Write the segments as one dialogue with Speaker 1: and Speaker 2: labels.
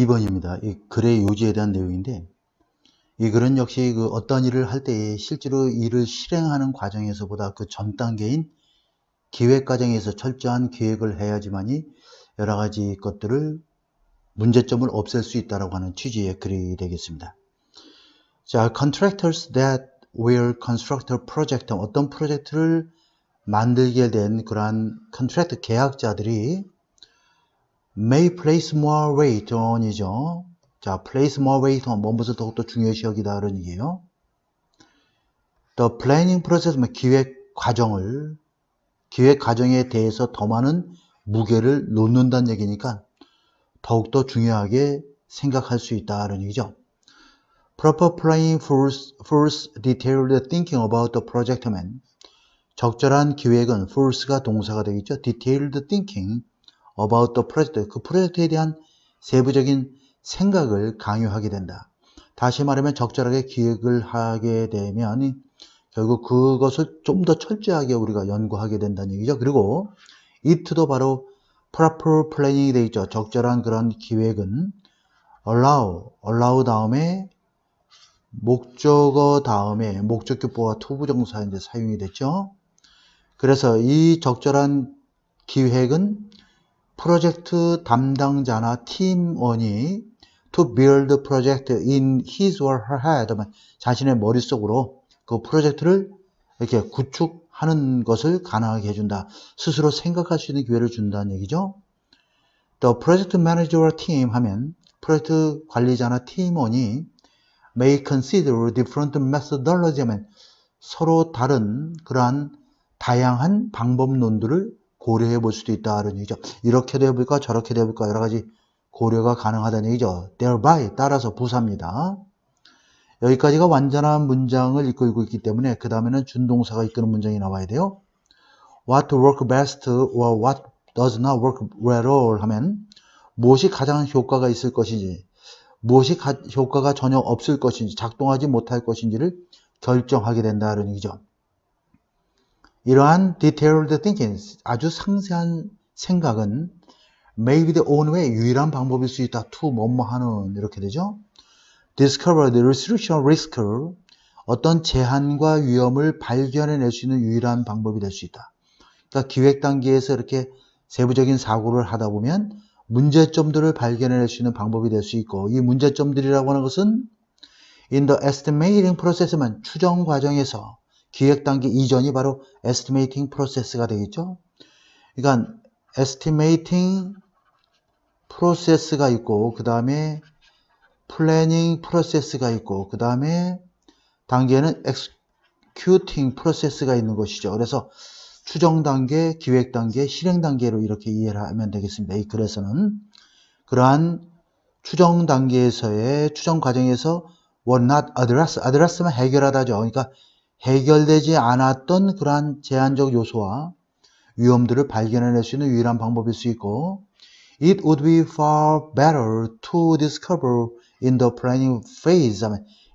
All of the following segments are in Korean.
Speaker 1: 2번입니다. 이 글의 요지에 대한 내용인데, 이 글은 역시 그 어떤 일을 할 때에 실제로 일을 실행하는 과정에서보다 그 전 단계인 기획 과정에서 철저한 계획을 해야지만이 여러 가지 것들을 문제점을 없앨 수 있다라고 하는 취지의 글이 되겠습니다. 자, contractors that will construct a project, 어떤 프로젝트를 만들게 된 그러한 컨트랙트 계약자들이 may place more weight on이죠. 자, place more weight on, 무엇을 더욱더 중요시 여기다 그런 얘기예요. The planning process, 기획 과정에 대해서 더 많은 무게를 놓는다는 얘기니까 더욱더 중요하게 생각할 수 있다는 얘기죠. Proper planning first detailed thinking about the project man. 적절한 기획은 first가 동사가 되겠죠. Detailed thinking about the project. 그 프로젝트에 대한 세부적인 생각을 강요하게 된다. 다시 말하면 적절하게 기획을 하게 되면 결국 그것을 좀 더 철저하게 우리가 연구하게 된다는 얘기죠. 그리고 it도 바로 proper planning이 되어 있죠. 적절한 그런 기획은 allow 다음에 목적어 다음에 목적격보와 투부정사 이제 사용이 됐죠. 그래서 이 적절한 기획은 프로젝트 담당자나 팀원이 to build the project in his or her head, 자신의 머릿속으로 그 프로젝트를 이렇게 구축하는 것을 가능하게 해준다. 스스로 생각할 수 있는 기회를 준다는 얘기죠. The project manager or team 하면 프로젝트 관리자나 팀원이 may consider different methodology 하면 서로 다른 그러한 다양한 방법론들을 고려해 볼 수도 있다는 얘기죠. 이렇게도 해볼까 저렇게도 해볼까 여러 가지 고려가 가능하다는 얘기죠. thereby 따라서 부사입니다. 여기까지가 완전한 문장을 이끌고 있기 때문에 그 다음에는 준동사가 이끄는 문장이 나와야 돼요. What work best or what does not work well at all 하면 무엇이 가장 효과가 있을 것인지 무엇이 효과가 전혀 없을 것인지 작동하지 못할 것인지를 결정하게 된다는 얘기죠. 이러한 detailed thinking, 아주 상세한 생각은 may be the only way, 유일한 방법일 수 있다. to 뭐뭐 하는 이렇게 되죠. discover the restriction risk, 어떤 제한과 위험을 발견해낼 수 있는 유일한 방법이 될 수 있다. 그러니까 기획 단계에서 이렇게 세부적인 사고를 하다 보면 문제점들을 발견해낼 수 있는 방법이 될 수 있고, 이 문제점들이라고 하는 것은 in the estimating process만 추정 과정에서 기획 단계 이전이 바로 estimating process가 되겠죠. 그러니까 estimating process가 있고 그 다음에 planning process가 있고 그 다음에 단계는 executing process가 있는 것이죠. 그래서 추정 단계, 기획 단계, 실행 단계로 이렇게 이해를 하면 되겠습니다. 이 글에서는 그러한 추정 단계에서의 추정 과정에서 were not address만 해결하다죠. 그러니까 해결되지 않았던 그러한 제한적 요소와 위험들을 발견해낼 수 있는 유일한 방법일 수 있고, it would be far better to discover in the planning phase.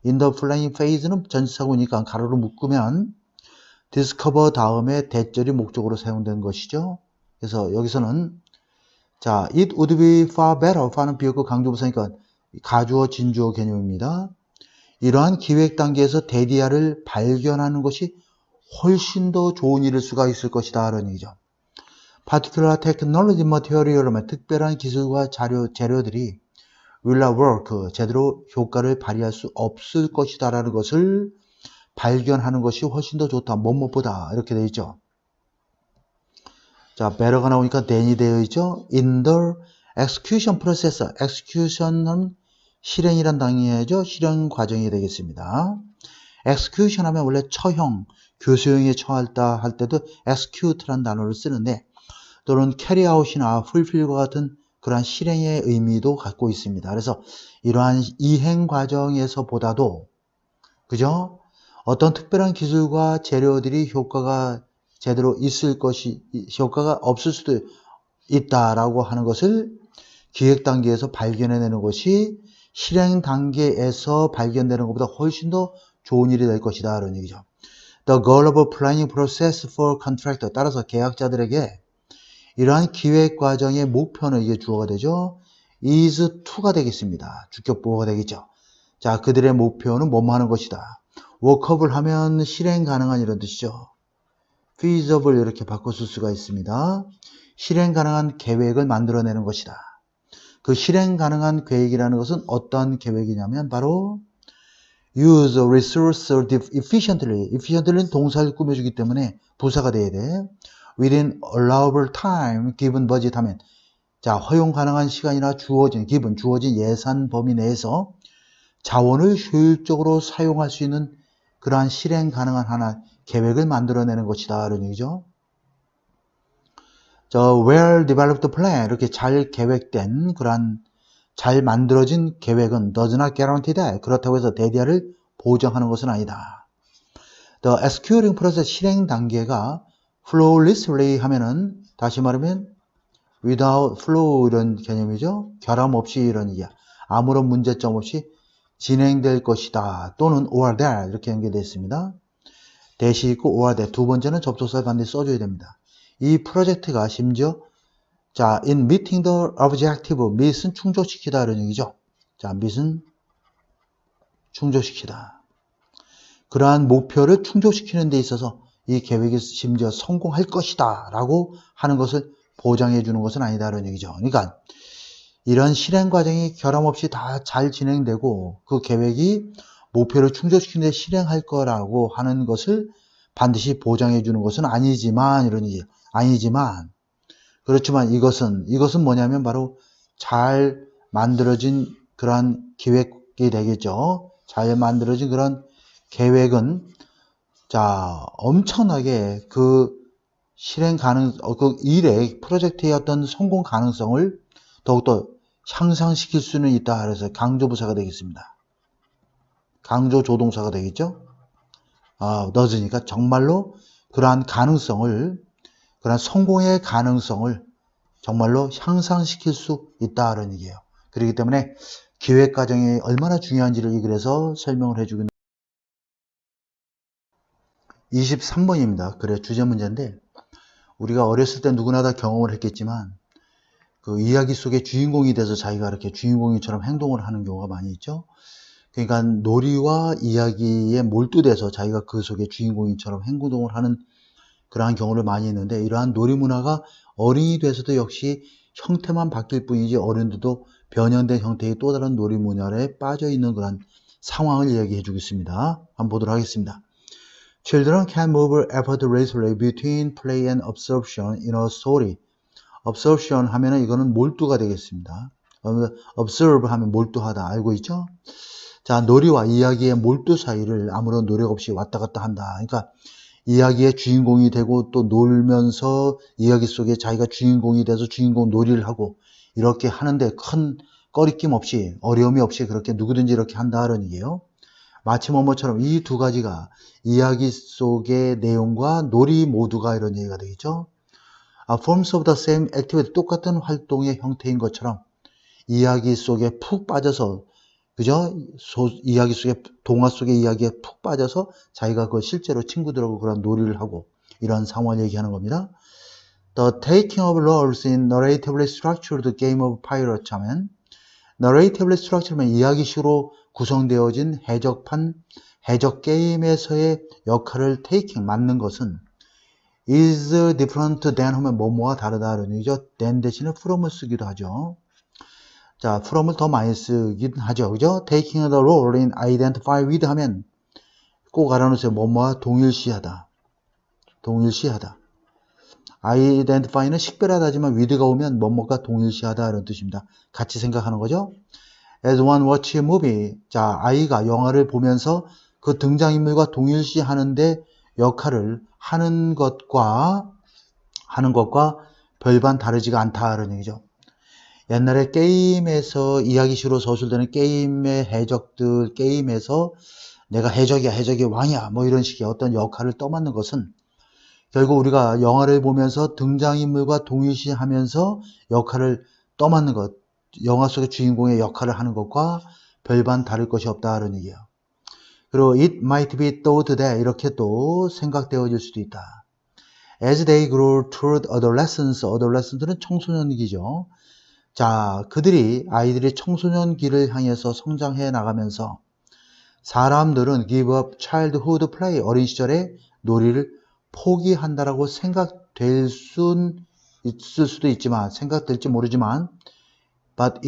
Speaker 1: in the planning phase는 전치사구니까 가로로 묶으면 discover 다음에 대절이 목적으로 사용된 것이죠. 그래서 여기서는 자, it would be far better, far는 비었고 강조부사니까 가주어 진주어 개념입니다. 이러한 기획 단계에서 대디아를 발견하는 것이 훨씬 더 좋은 일일 수가 있을 것이다 라는 얘기죠. particular technology material, 특별한 기술과 재료들이 will not work, 제대로 효과를 발휘할 수 없을 것이다 라는 것을 발견하는 것이 훨씬 더 좋다. 뭐뭐보다 이렇게 되어 있죠. 자, better가 나오니까 than이 되어 있죠. in the execution process, execution은 실행이란 단계죠. 실행 과정이 되겠습니다. execution 하면 원래 처형, 교수형에 처할다 할 때도 execute라는 단어를 쓰는데 또는 carry out이나 fulfill과 같은 그러한 실행의 의미도 갖고 있습니다. 그래서 이러한 이행 과정에서보다도 그죠? 어떤 특별한 기술과 재료들이 효과가 제대로 있을 것이 효과가 없을 수도 있다라고 하는 것을 기획 단계에서 발견해내는 것이 실행 단계에서 발견되는 것보다 훨씬 더 좋은 일이 될 것이다 이런 얘기죠. The goal of planning process for contractor, 따라서 계약자들에게 이러한 기획 과정의 목표는 이게 주어가 되죠. is to가 되겠습니다. 주격 보호가 되겠죠. 자, 그들의 목표는 뭐뭐 하는 것이다. workable 하면 실행 가능한 이런 뜻이죠. feasible 이렇게 바꿔 쓸 수가 있습니다. 실행 가능한 계획을 만들어내는 것이다. 그 실행 가능한 계획이라는 것은 어떤 계획이냐면 바로 use resource efficiently. efficiently는 동사를 꾸며주기 때문에 부사가 돼야 돼. within allowable time, given budget 하면 자, 허용 가능한 시간이나 주어진 예산 범위 내에서 자원을 효율적으로 사용할 수 있는 그러한 실행 가능한 하나 계획을 만들어내는 것이다. 이런 얘기죠. well developed plan 이렇게 잘 계획된 그러한 잘 만들어진 계획은 does not guarantee that 그렇다고 해서 대대를 보장하는 것은 아니다. The executing process 실행 단계가 flawlessly 하면은 다시 말하면 without flaw 이런 개념이죠. 결함 없이 이런 얘기야. 아무런 문제점 없이 진행될 것이다. 또는 or that 이렇게 연결되어 있습니다. 대시 있고 or that 두 번째는 접속사를 반드시 써줘야 됩니다. 이 프로젝트가 심지어 자, in meeting the objective, meet은 충족시키다 이런 얘기죠. 자, meet은 충족시키다. 그러한 목표를 충족시키는 데 있어서 이 계획이 심지어 성공할 것이다 라고 하는 것을 보장해 주는 것은 아니다 이런 얘기죠. 그러니까 이런 실행 과정이 결함 없이 다 잘 진행되고 그 계획이 목표를 충족시키는 데 실행할 거라고 하는 것을 반드시 보장해 주는 것은 아니지만 이런 얘기죠. 아니지만 그렇지만 이것은 뭐냐면 바로 잘 만들어진 그런 기획이 되겠죠. 잘 만들어진 그런 계획은 자 엄청나게 그 실행 그 일의 프로젝트의 어떤 성공 가능성을 더욱더 향상시킬 수는 있다. 그래서 강조부사가 되겠습니다. 강조 조동사가 되겠죠. 넣어주니까 정말로 그러한 가능성을 그러한 성공의 가능성을 정말로 향상시킬 수 있다는 얘기예요. 그렇기 때문에 기획 과정이 얼마나 중요한지를 이 글에서 설명을 해주고 있는 23번입니다. 그래 주제 문제인데 우리가 어렸을 때 누구나 다 경험을 했겠지만 그 이야기 속의 주인공이 돼서 자기가 이렇게 주인공처럼 행동을 하는 경우가 많이 있죠. 그러니까 놀이와 이야기에 몰두돼서 자기가 그 속의 주인공처럼 행동을 하는 그러한 경우를 많이 있는데 이러한 놀이 문화가 어른이 돼서도 역시 형태만 바뀔 뿐이지 어른들도 변형된 형태의 또 다른 놀이 문화에 빠져 있는 그런 상황을 이야기해 주겠습니다. 한번 보도록 하겠습니다. Children can move effortlessly between play and absorption in a story. absorption 하면은 이거는 몰두가 되겠습니다. observe 하면 몰두하다 알고 있죠? 자, 놀이와 이야기의 몰두 사이를 아무런 노력 없이 왔다 갔다 한다. 그러니까 이야기의 주인공이 되고 또 놀면서 이야기 속에 자기가 주인공이 돼서 주인공 놀이를 하고 이렇게 하는데 큰 꺼리낌 없이 어려움이 없이 그렇게 누구든지 이렇게 한다는 얘기예요. 마치 뭐뭐처럼 이 두 가지가 이야기 속의 내용과 놀이 모두가 이런 얘기가 되겠죠. Forms of the same activity 똑같은 활동의 형태인 것처럼 이야기 속에 푹 빠져서 그죠? 이야기 속에 동화 속의 이야기에 푹 빠져서 자기가 그 실제로 친구들하고 그런 놀이를 하고 이런 상황을 얘기하는 겁니다. The taking of roles in narratively structured game of pirates 하면 narratively structured면 이야기식으로 구성되어진 해적 게임에서의 역할을 taking 맡는 것은 is different than 하면 뭐뭐와 다르다는 얘기죠. than 대신에 from을 쓰기도 하죠. 자, from을 더 많이 쓰긴 하죠. 그죠? taking the role in identify with 하면 꼭 알아놓으세요. 뭐뭐와 동일시하다. 동일시하다. identify는 식별하다지만 with가 오면 뭐뭐가 동일시하다 이런 뜻입니다. 같이 생각하는 거죠. as one watch a movie. 자, 아이가 영화를 보면서 그 등장인물과 동일시하는데 역할을 하는 것과 별반 다르지가 않다는 얘기죠. 옛날에 게임에서 이야기식으로 서술되는 게임의 해적들 게임에서 내가 해적이 왕이야 뭐 이런 식의 어떤 역할을 떠맡는 것은 결국 우리가 영화를 보면서 등장인물과 동일시하면서 역할을 떠맡는 것 영화 속의 주인공의 역할을 하는 것과 별반 다를 것이 없다는 얘기예요. 그리고 it might be thought that 이렇게 또 생각되어질 수도 있다. As they grow toward adolescence, adolescence는 청소년기죠. 자, 아이들이 청소년기를 향해서 성장해 나가면서 사람들은 give up childhood play, 어린 시절의 놀이를 포기한다라고 생각될 순 있을 수도 있지만, 생각될지 모르지만, but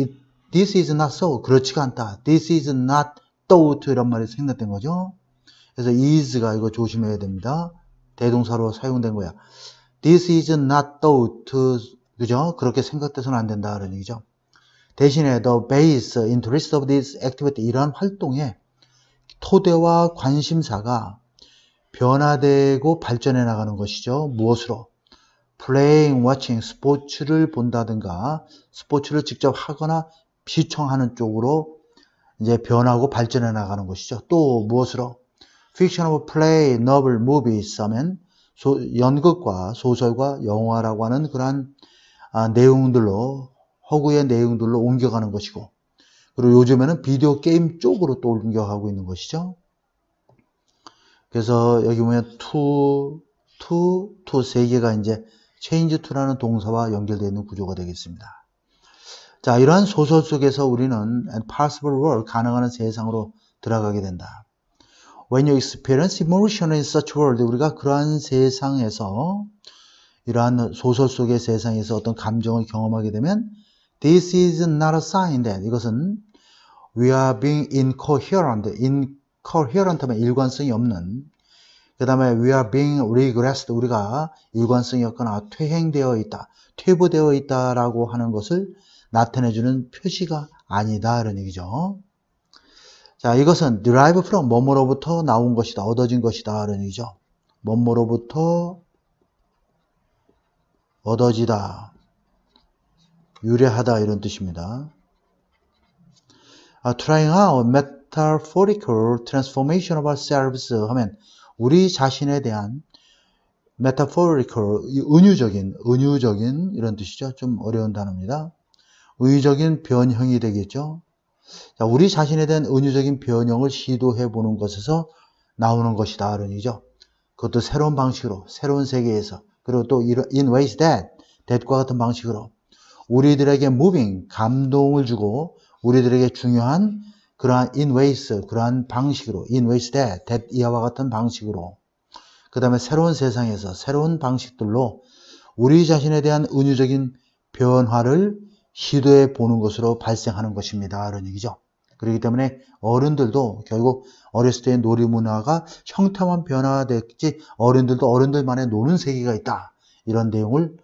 Speaker 1: this is not so. 그렇지가 않다. This is not thought. 이런 말이 생략된 거죠. 그래서 is가 이거 조심해야 됩니다. 대동사로 사용된 거야. This is not thought. 그죠? 그렇게 생각돼서는 안 된다. 그런 얘기죠. 대신에 the base interest of this activity, 이러한 활동의 토대와 관심사가 변화되고 발전해 나가는 것이죠. 무엇으로? playing, watching, 스포츠를 본다든가 스포츠를 직접 하거나 시청하는 쪽으로 이제 변하고 발전해 나가는 것이죠. 또 무엇으로? fictional play, novel, movies 하면 연극과 소설과 영화라고 하는 그러한 내용들로, 허구의 내용들로 옮겨가는 것이고, 그리고 요즘에는 비디오 게임 쪽으로 또 옮겨가고 있는 것이죠. 그래서 여기 보면 to 세 개가 이제 change to라는 동사와 연결되어 있는 구조가 되겠습니다. 자, 이러한 소설 속에서 우리는 possible world, 가능한 세상으로 들어가게 된다. When you experience emotion in such world, 우리가 그러한 세상에서, 이러한 소설 속의 세상에서 어떤 감정을 경험하게 되면 this is not a sign that, 이것은 we are being incoherent. incoherent 하면 일관성이 없는, 그 다음에 we are being regressed, 우리가 일관성이 없거나 퇴행되어 있다, 퇴보되어 있다라고 하는 것을 나타내주는 표시가 아니다, 이런 얘기죠. 자, 이것은 derive from, 뭐뭐로부터 나온 것이다, 얻어진 것이다, 이런 얘기죠. 뭐뭐로부터 얻어지다, 유래하다, 이런 뜻입니다. trying out metaphorical transformation of ourselves 하면 우리 자신에 대한 metaphorical, 은유적인 이런 뜻이죠. 좀 어려운 단어입니다. 의적인 변형이 되겠죠. 자, 우리 자신에 대한 은유적인 변형을 시도해 보는 것에서 나오는 것이다, 이런 얘기죠. 그것도 새로운 방식으로, 새로운 세계에서, 그리고 또 in ways that과 같은 방식으로 우리들에게 moving, 감동을 주고 우리들에게 중요한 그러한 in ways, 그러한 방식으로, in ways that 이하와 같은 방식으로, 그 다음에 새로운 세상에서 새로운 방식들로 우리 자신에 대한 은유적인 변화를 시도해 보는 것으로 발생하는 것입니다, 이런 얘기죠. 그렇기 때문에 어른들도 결국 어렸을 때의 놀이 문화가 형태만 변화됐지 어른들도 어른들만의 노는 세계가 있다, 이런 내용을